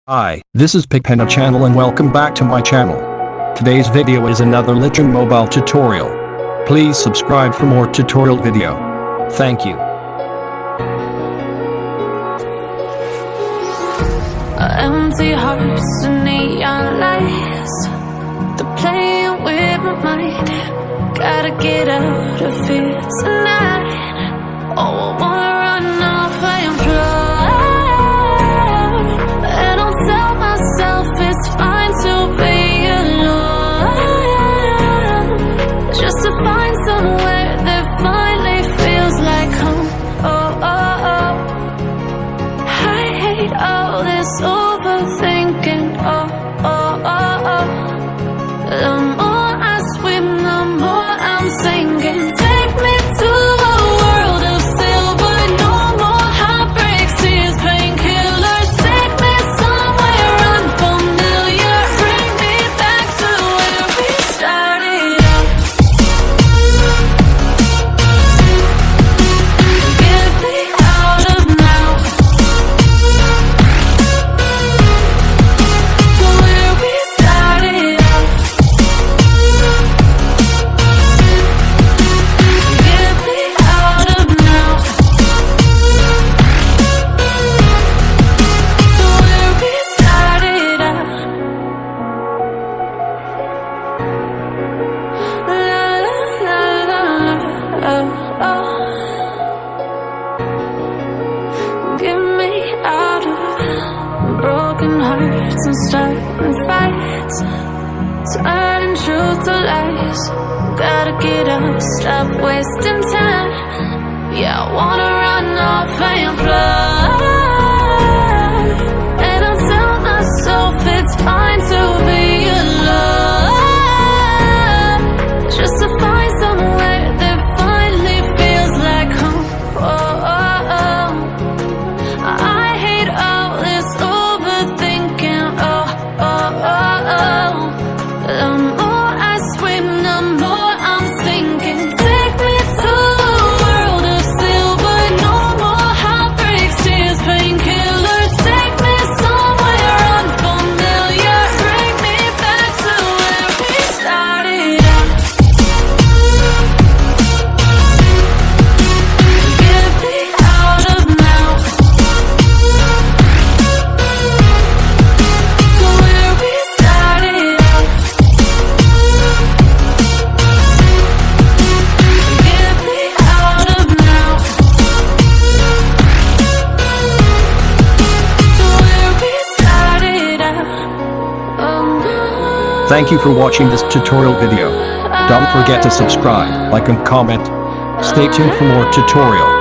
Hi, this is PipPena channel and welcome back to my channel. Today's video is another Lightroom mobile tutorial. Please subscribe for more tutorial video. Thank you. Empty hearts and neon lights, they're playing with my mind. Gotta get out of here tonight. Oh, I wanna run off and fly, and I'll tell myself it's fine to be alone, just to find somewhere that finally feels like home. Oh, oh, oh. I hate all this overthinking. Oh, oh, oh, oh. The more I swim, the more I'm sinking. Take me to a world of silver. No more heartbreaks, tears, painkillers. Take me somewhere unfamiliar. Bring me back to where we started out. Get me out of now, to where we started out. Get me out of now, to where we started out. La la la la la, oh, oh. Get me out of broken hearts and starting fights, turning truth to lies. Gotta get up, stop wasting time. Yeah, I wanna run off and fly, and I'll tell myself it's fine to be alone, just to find somewhere that finally feels like home. Oh, oh, oh. I hate all this overthinking. Oh, oh, oh, oh. The more I swim, the more I'm sinking. Take me to a world of silver. No more heartbreaks, tears, painkillers. Take me somewhere unfamiliar. Bring me back to where we started out. Get me out of now, to where we started out. Get me out of now, to where we started out. Oh, no. Thank you for watching this tutorial video. Don't forget to subscribe, like and comment. Stay tuned for more tutorials.